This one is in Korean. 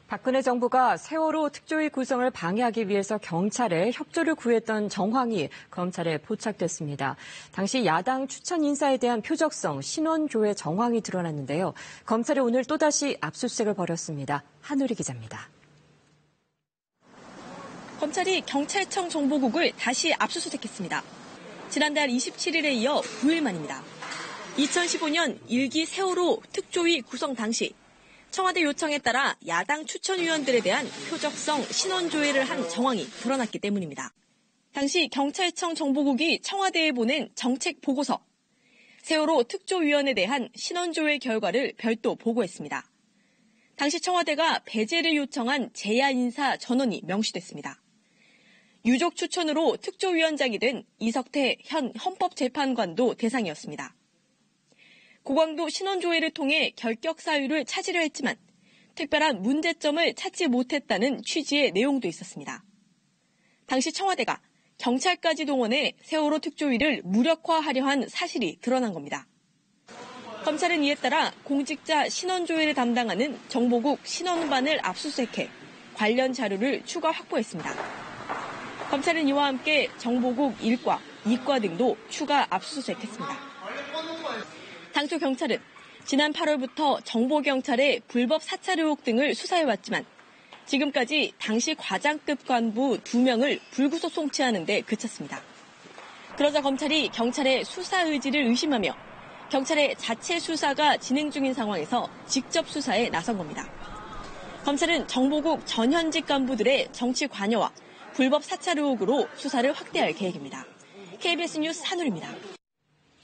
박근혜 정부가 세월호 특조위 구성을 방해하기 위해서 경찰에 협조를 구했던 정황이 검찰에 포착됐습니다. 당시 야당 추천 인사에 대한 표적성, 신원조회 정황이 드러났는데요. 검찰이 오늘 또다시 압수수색을 벌였습니다. 한우리 기자입니다. 검찰이 경찰청 정보국을 다시 압수수색했습니다. 지난달 27일에 이어 9일 만입니다. 2015년 1기 세월호 특조위 구성 당시 청와대 요청에 따라 야당 추천위원들에 대한 표적성 신원조회를 한 정황이 드러났기 때문입니다. 당시 경찰청 정보국이 청와대에 보낸 정책 보고서, 세월호 특조위원에 대한 신원조회 결과를 별도 보고했습니다. 당시 청와대가 배제를 요청한 제야 인사 전원이 명시됐습니다. 유족 추천으로 특조위원장이 된 이석태 현 헌법재판관도 대상이었습니다. 고강도 신원조회를 통해 결격 사유를 찾으려 했지만 특별한 문제점을 찾지 못했다는 취지의 내용도 있었습니다. 당시 청와대가 경찰까지 동원해 세월호 특조위를 무력화하려 한 사실이 드러난 겁니다. 검찰은 이에 따라 공직자 신원조회를 담당하는 정보국 신원반을 압수수색해 관련 자료를 추가 확보했습니다. 검찰은 이와 함께 정보국 1과, 2과 등도 추가 압수수색했습니다. 당초 경찰은 지난 8월부터 정보경찰의 불법 사찰 의혹 등을 수사해왔지만 지금까지 당시 과장급 간부 2명을 불구속 송치하는 데 그쳤습니다. 그러자 검찰이 경찰의 수사 의지를 의심하며 경찰의 자체 수사가 진행 중인 상황에서 직접 수사에 나선 겁니다. 검찰은 정보국 전현직 간부들의 정치 관여와 불법 사찰 의혹으로 수사를 확대할 계획입니다. KBS 뉴스 한우리입니다.